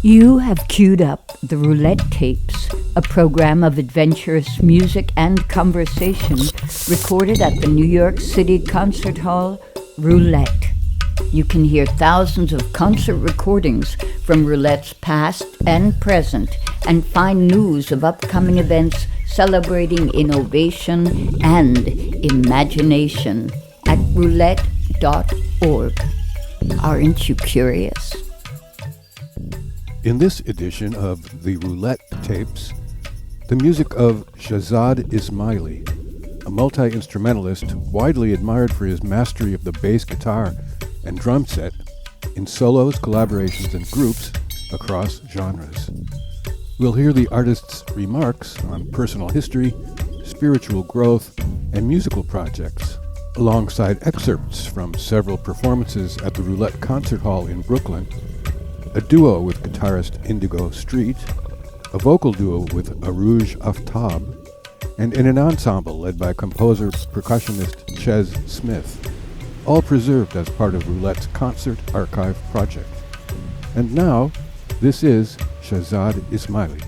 You have queued up the Roulette Tapes, a program of adventurous music and conversation recorded at the New York City Concert Hall, Roulette. You can hear thousands of concert recordings from Roulette's past and present and find news of upcoming events celebrating innovation and imagination at roulette.org. Aren't you curious? In this edition of the Roulette Tapes, the music of Shahzad Ismaily, a multi-instrumentalist widely admired for his mastery of the bass guitar and drum set in solos, collaborations, and groups across genres. We'll hear the artist's remarks on personal history, spiritual growth, and musical projects, alongside excerpts from several performances at the Roulette Concert Hall in Brooklyn, a duo with guitarist Indigo Street, a vocal duo with Arooj Aftab, and in an ensemble led by composer percussionist Ches Smith, all preserved as part of Roulette's Concert Archive project. And now, this is Shahzad Ismaily.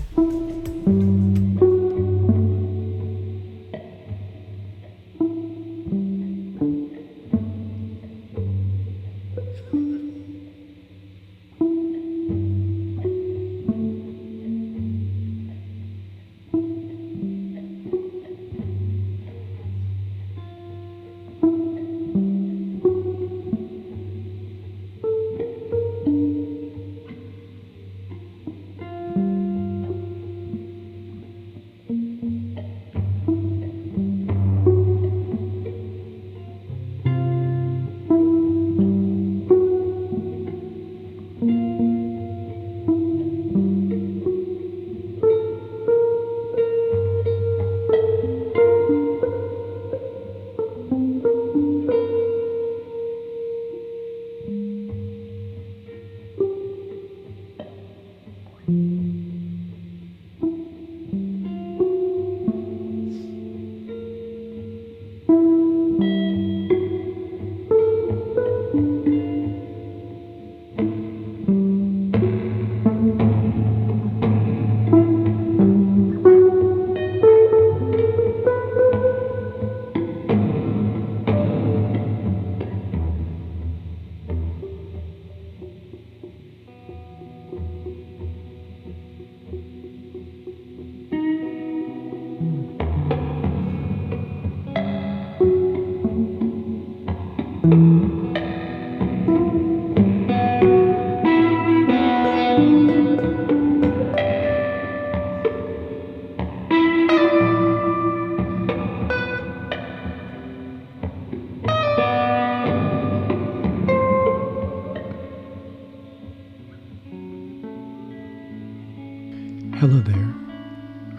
Hello there.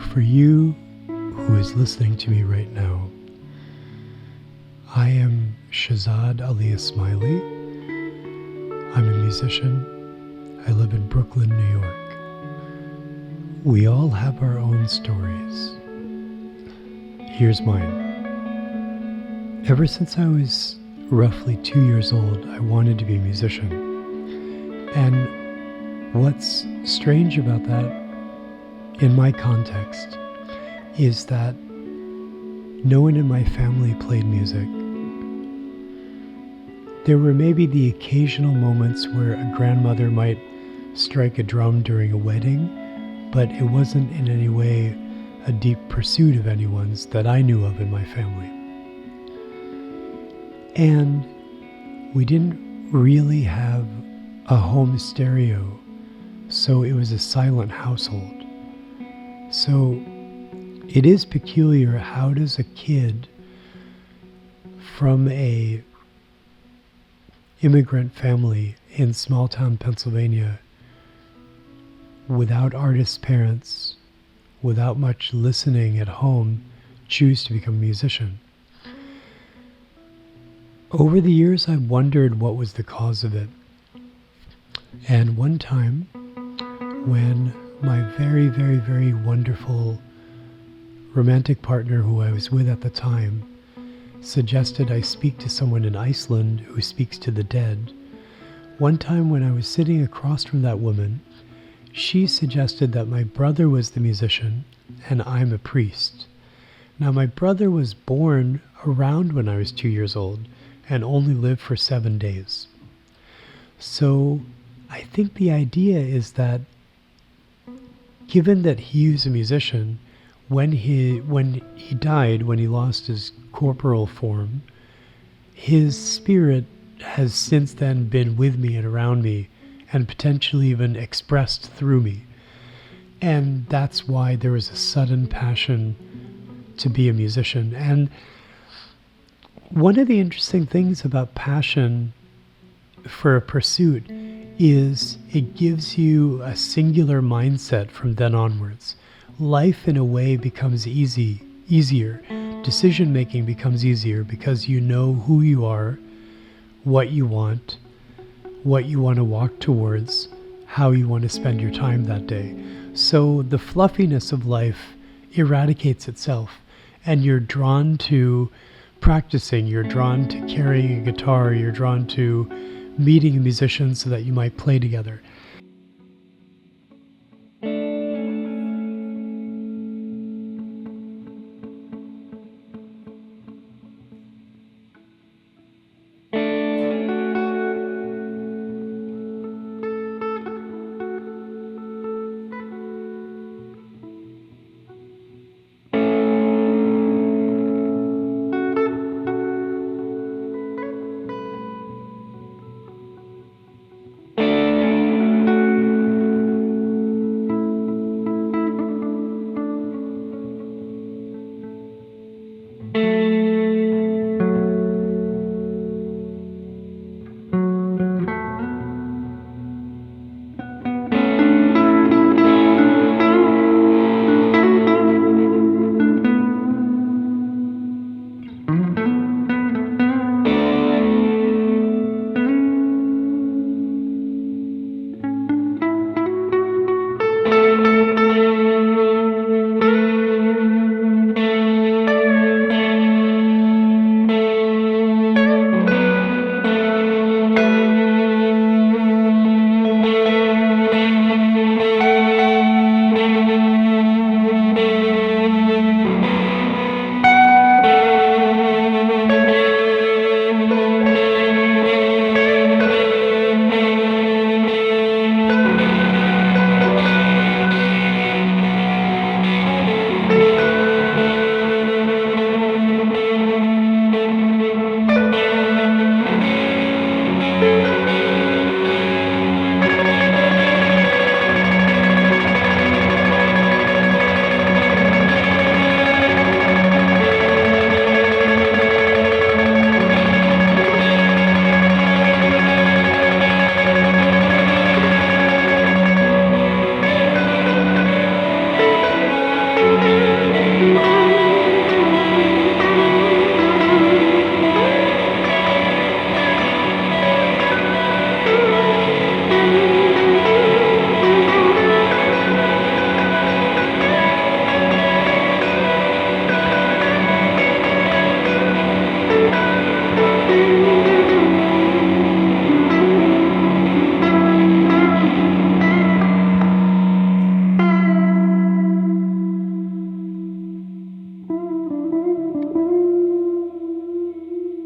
For you who is listening to me right now, I am Shahzad Ali Ismaily. I'm a musician. I live in Brooklyn, New York. We all have our own stories. Here's mine. Ever since I was roughly 2 years old, I wanted to be a musician. And what's strange about that, in my context, is that no one in my family played music. There were maybe the occasional moments where a grandmother might strike a drum during a wedding, but it wasn't in any way a deep pursuit of anyone's that I knew of in my family. And we didn't really have a home stereo, so it was a silent household. So it is peculiar, how does a kid from a immigrant family in small town Pennsylvania, without artist parents, without much listening at home, choose to become a musician? Over the years, I wondered what was the cause of it. And one time, when my very, very, very wonderful romantic partner who I was with at the time suggested I speak to someone in Iceland who speaks to the dead, one time when I was sitting across from that woman, she suggested that my brother was the musician and I'm a priest. Now, my brother was born around when I was 2 years old and only lived for 7 days. So I think the idea is that given that he was a musician, when he died, when he lost his corporal form, his spirit has since then been with me and around me and potentially even expressed through me. And that's why there was a sudden passion to be a musician. And one of the interesting things about passion for a pursuit is it gives you a singular mindset from then onwards. Life in a way becomes easier. Decision making becomes easier because you know who you are, what you want to walk towards, how you want to spend your time that day. So the fluffiness of life eradicates itself, and you're drawn to practicing, you're drawn to carrying a guitar, you're drawn to meeting a musician so that you might play together.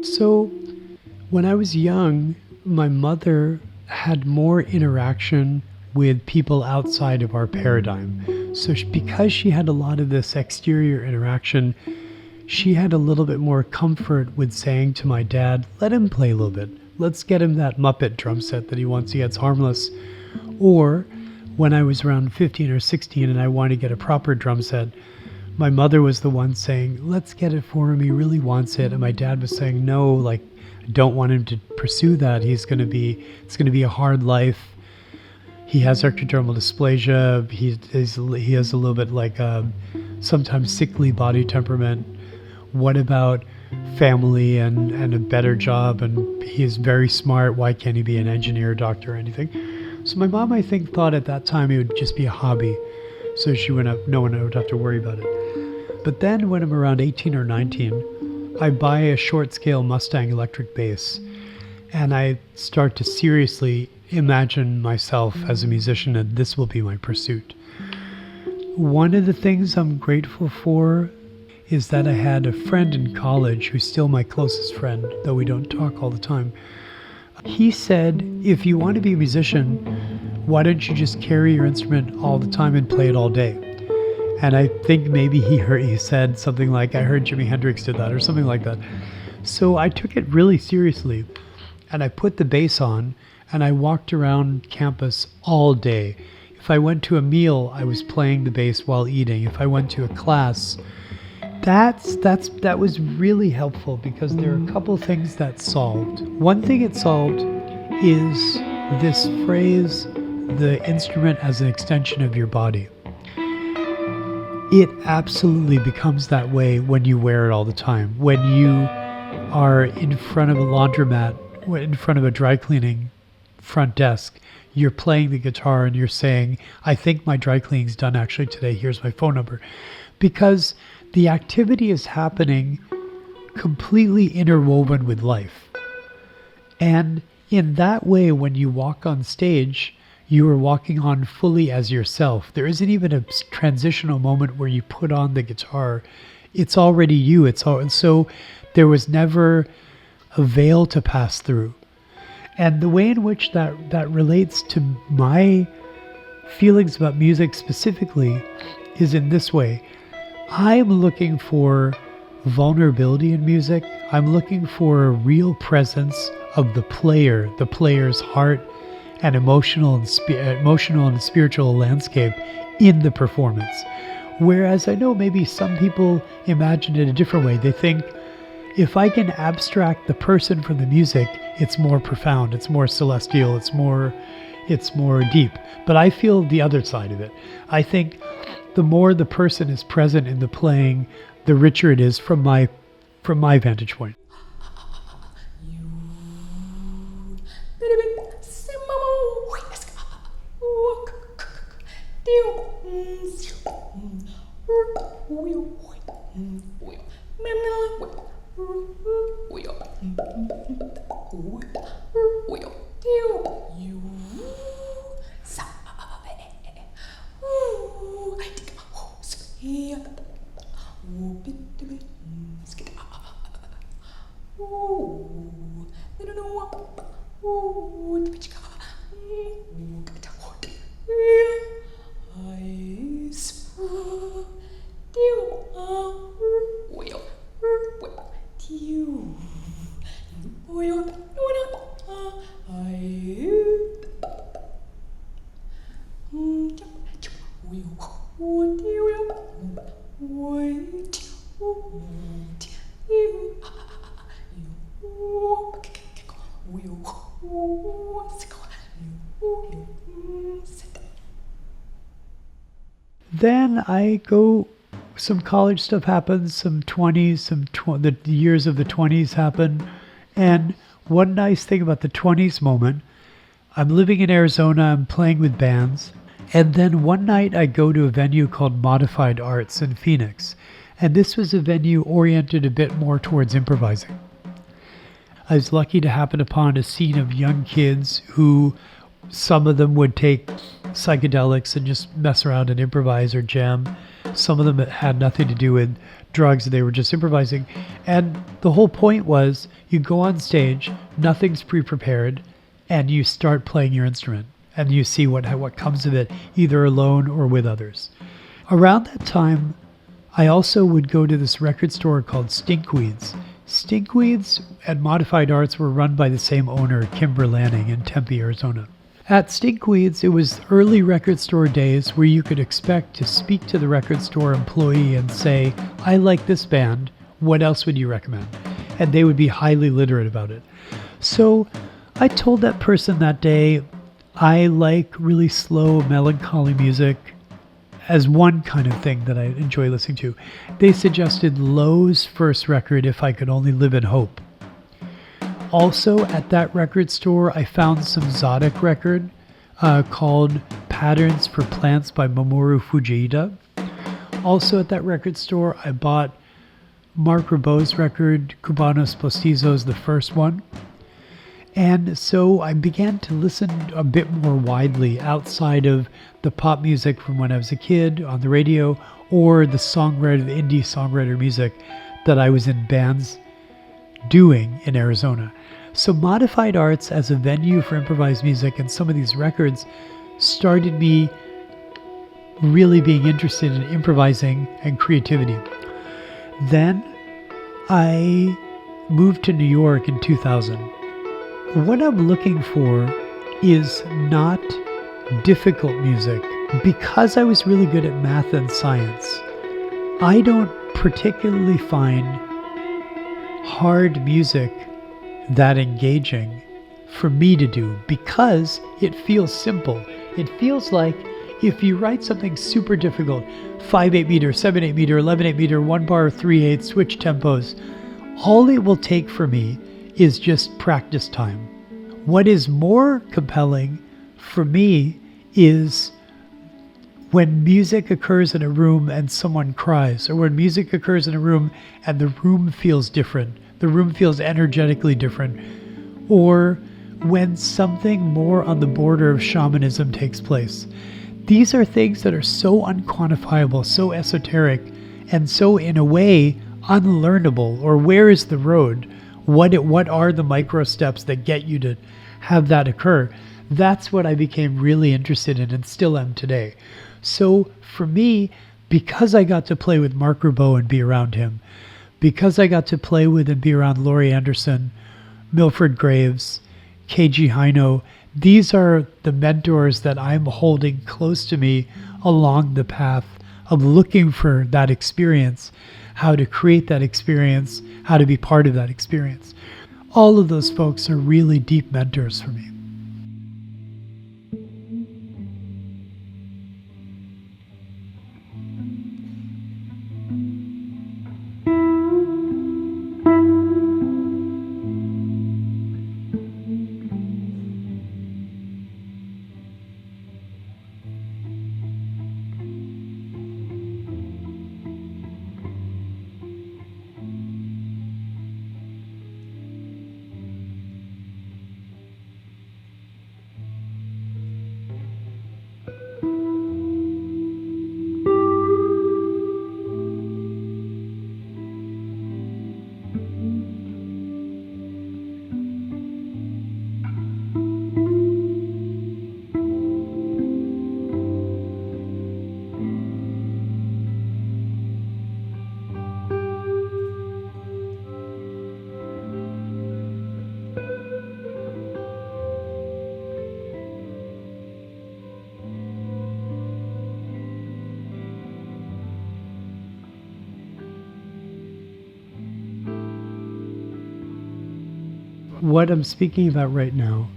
So when I was young, my mother had more interaction with people outside of our paradigm. So because she had a lot of this exterior interaction, she had a little bit more comfort with saying to my dad, let him play a little bit. Let's get him that Muppet drum set that he wants. It's harmless. Or when I was around 15 or 16 and I wanted to get a proper drum set, my mother was the one saying, let's get it for him. He really wants it. And my dad was saying, no, like, I don't want him to pursue that. It's going to be a hard life. He has ectodermal dysplasia. He has a little bit like sometimes sickly body temperament. What about family and a better job? And he is very smart. Why can't he be an engineer, doctor, or anything? So my mom, I think, thought at that time it would just be a hobby. So no one would have to worry about it. But then when I'm around 18 or 19, I buy a short scale Mustang electric bass and I start to seriously imagine myself as a musician and this will be my pursuit. One of the things I'm grateful for is that I had a friend in college who's still my closest friend, though we don't talk all the time. He said, if you want to be a musician, why don't you just carry your instrument all the time and play it all day? And I think maybe he said something like, I heard Jimi Hendrix did that or something like that. So I took it really seriously and I put the bass on and I walked around campus all day. If I went to a meal, I was playing the bass while eating. If I went to a class, that was really helpful because there are a couple of things that solved. One thing it solved is this phrase, the instrument as an extension of your body. It absolutely becomes that way when you wear it all the time. When you are in front of a laundromat, in front of a dry cleaning front desk, you're playing the guitar and you're saying, I think my dry cleaning's done actually today, here's my phone number. Because the activity is happening completely interwoven with life. And in that way, when you walk on stage, you are walking on fully as yourself. There isn't even a transitional moment where you put on the guitar. It's already you. And so there was never a veil to pass through. And the way in which that relates to my feelings about music specifically is in this way. I'm looking for vulnerability in music. I'm looking for a real presence of the player's heart and emotional and spiritual landscape in the performance. Whereas I know maybe some people imagine it a different way. They think, if I can abstract the person from the music, it's more profound, it's more celestial, it's more deep. But I feel the other side of it. I think the more the person is present in the playing, the richer it is from my vantage point. Then I go, some college stuff happens, some 20s, the years of the 20s happen. And one nice thing about the 20s moment, I'm living in Arizona, I'm playing with bands. And then one night I go to a venue called Modified Arts in Phoenix. And this was a venue oriented a bit more towards improvising. I was lucky to happen upon a scene of young kids who, some of them would take psychedelics and just mess around and improvise or jam. Some of them had nothing to do with drugs, they were just improvising. And the whole point was, you go on stage, nothing's pre-prepared, and you start playing your instrument. And you see what comes of it, either alone or with others. Around that time, I also would go to this record store called Stinkweeds. Stinkweeds and Modified Arts were run by the same owner, Kimber Lanning, in Tempe, Arizona. At Stinkweeds, it was early record store days where you could expect to speak to the record store employee and say, I like this band, what else would you recommend? And they would be highly literate about it. So I told that person that day, I like really slow, melancholy music as one kind of thing that I enjoy listening to. They suggested Lowe's first record, If I Could Only Live in Hope. Also at that record store, I found some Zodic record called Patterns for Plants by Mamoru Fujita. Also at that record store, I bought Marc Ribot's record, Cubanos Postizos, the first one. And so I began to listen a bit more widely outside of the pop music from when I was a kid on the radio, or the indie songwriter music that I was in bands doing in Arizona. So Modified Arts as a venue for improvised music and some of these records started me really being interested in improvising and creativity. Then I moved to New York in 2000. What I'm looking for is not difficult music. Because I was really good at math and science, I don't particularly find hard music that engaging for me to do because it feels simple. It feels like if you write something super difficult, 5/8 meter, 7/8 meter, 11/8 meter, 1 bar, 3/8, switch tempos, all it will take for me is just practice time. What is more compelling for me is when music occurs in a room and someone cries, or when music occurs in a room and the room feels different, the room feels energetically different, or when something more on the border of shamanism takes place. These are things that are so unquantifiable, so esoteric, and so in a way unlearnable, or where is the road? What are the micro steps that get you to have that occur? That's what I became really interested in and still am today. So for me, because I got to play with Marc Ribot and be around him, because I got to play with and be around Laurie Anderson, Milford Graves, KG Heino, these are the mentors that I'm holding close to me along the path of looking for that experience, how to create that experience, how to be part of that experience. All of those folks are really deep mentors for me. What I'm speaking about right now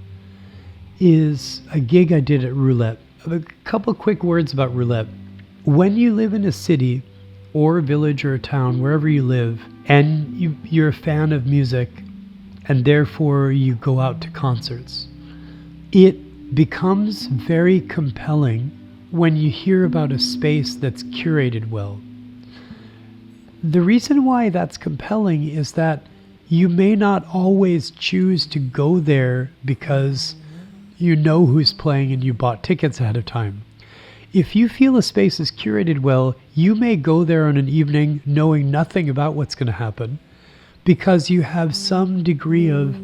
is a gig I did at Roulette. A couple quick words about Roulette. When you live in a city or a village or a town, wherever you live, and you're a fan of music, and therefore you go out to concerts, it becomes very compelling when you hear about a space that's curated well. The reason why that's compelling is that you may not always choose to go there because you know who's playing and you bought tickets ahead of time. If you feel a space is curated well, you may go there on an evening knowing nothing about what's going to happen because you have some degree of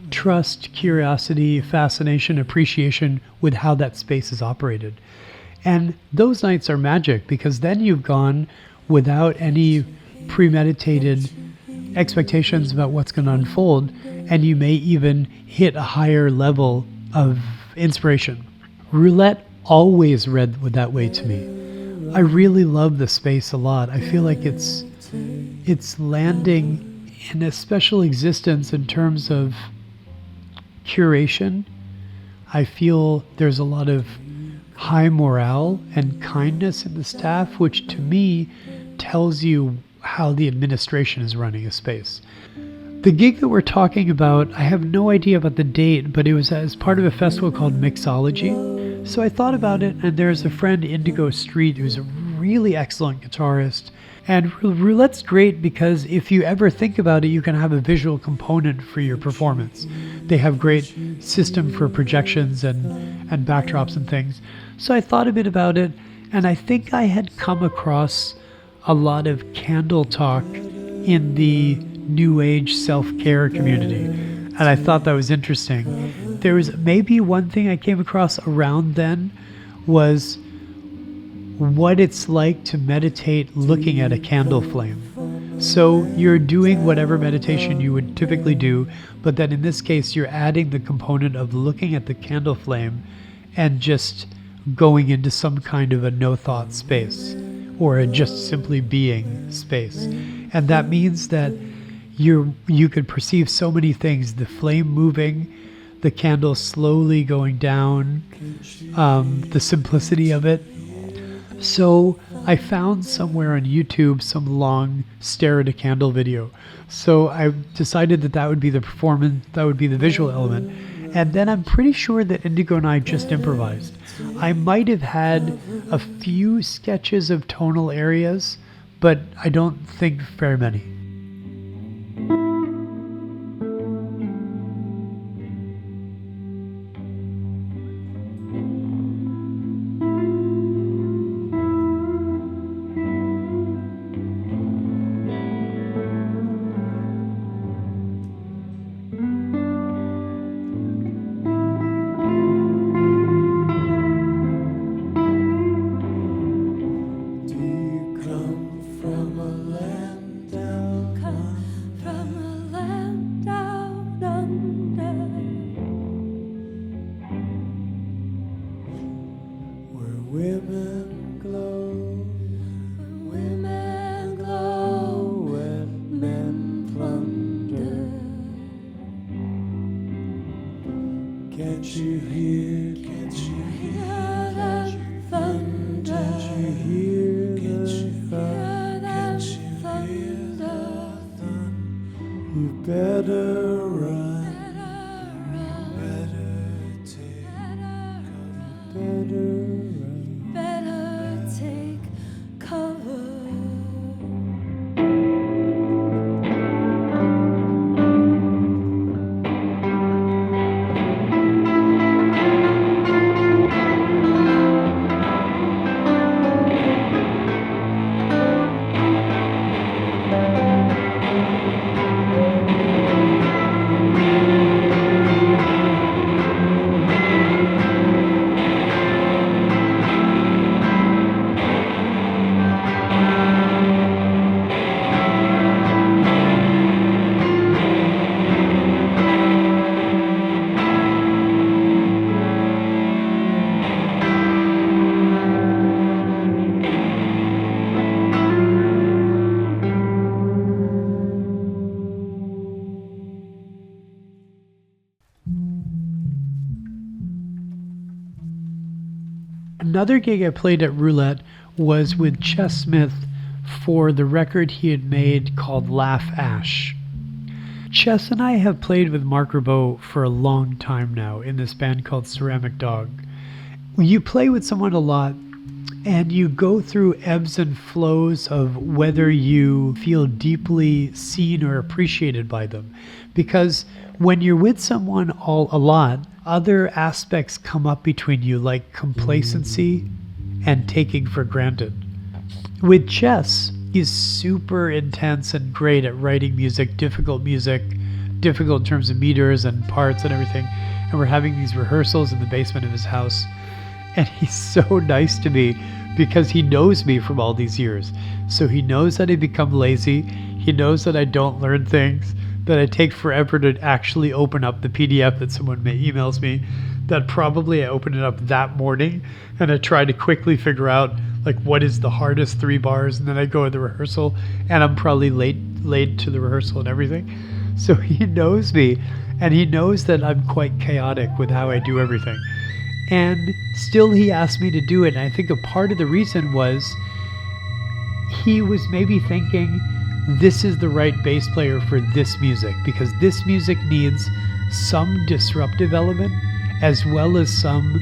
trust, curiosity, fascination, appreciation with how that space is operated. And those nights are magic because then you've gone without any premeditated expectations about what's going to unfold, and you may even hit a higher level of inspiration. Roulette always read that way to me. I really love the space a lot. I feel like it's landing in a special existence in terms of curation. I feel there's a lot of high morale and kindness in the staff, which to me tells you how the administration is running a space. The gig that we're talking about, I have no idea about the date, but it was as part of a festival called Mixology. So I thought about it, and there's a friend, Indigo Street, who's a really excellent guitarist And roulette's great because if you ever think about it, you can have a visual component for your performance. They have great system for projections and backdrops and things. So I thought a bit about it, and I think I had come across a lot of candle talk in the New Age self-care community, and I thought that was interesting. There was maybe one thing I came across around then was what it's like to meditate looking at a candle flame. So you're doing whatever meditation you would typically do, but then in this case you're adding the component of looking at the candle flame and just going into some kind of a no-thought space, or a just simply being space. And that means that you could perceive so many things: the flame moving, the candle slowly going down, the simplicity of it. So I found somewhere on YouTube some long stare at a candle video. So I decided that would be the performance, that would be the visual element. And then I'm pretty sure that Indigo and I just improvised. I might have had a few sketches of tonal areas, but I don't think very many. Another gig I played at Roulette was with Chess Smith for the record he had made called Laugh Ash. Chess and I have played with Marc Ribot for a long time now in this band called Ceramic Dog. You play with someone a lot and you go through ebbs and flows of whether you feel deeply seen or appreciated by them. Because when you're with someone a lot, other aspects come up between you, like complacency and taking for granted. With Chess, he's super intense and great at writing music, difficult in terms of meters and parts and everything. And we're having these rehearsals in the basement of his house. And he's so nice to me because he knows me from all these years. So he knows that I become lazy. He knows that I don't learn things, that I take forever to actually open up the PDF that someone emails me, that probably I open it up that morning and I try to quickly figure out like what is the hardest 3 bars, and then I go to the rehearsal and I'm probably late to the rehearsal and everything. So he knows me and he knows that I'm quite chaotic with how I do everything. And still he asked me to do it, and I think a part of the reason was he was maybe thinking, this is the right bass player for this music, because this music needs some disruptive element as well as some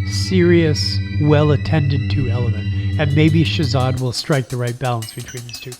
serious, well attended to element. And maybe Shahzad will strike the right balance between these two.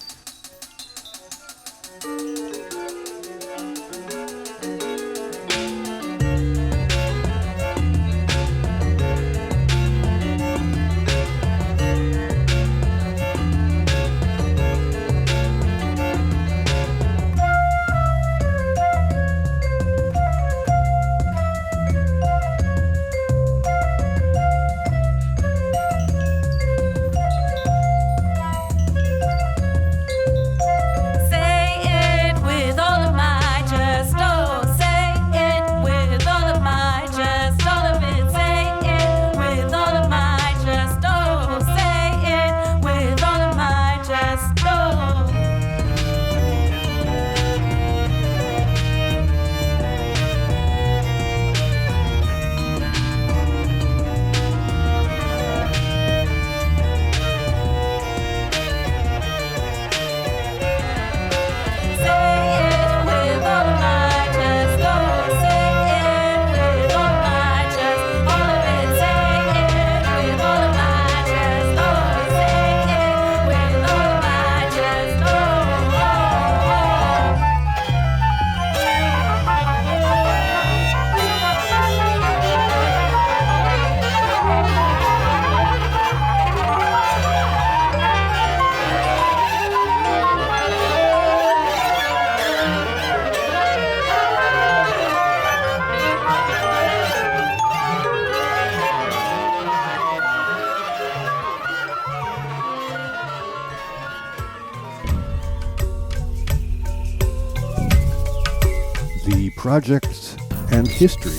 Projects and history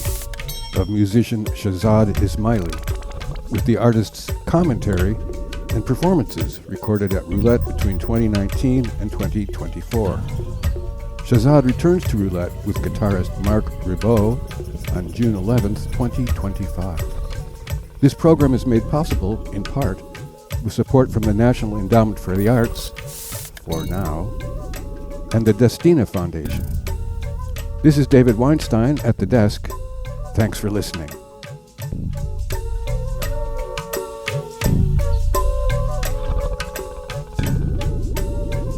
of musician Shahzad Ismaily, with the artist's commentary and performances recorded at Roulette between 2019 and 2024. Shahzad returns to Roulette with guitarist Marc Ribot on June 11th, 2025. This program is made possible, in part, with support from the National Endowment for the Arts, for now, and the Destina Foundation. This is David Weinstein at the desk. Thanks for listening.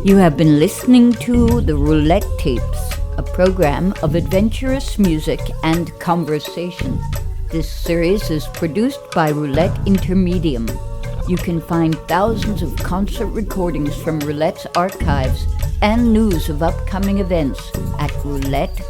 You have been listening to the Roulette Tapes, a program of adventurous music and conversation. This series is produced by Roulette Intermedium. You can find thousands of concert recordings from Roulette's archives and news of upcoming events at roulette.org.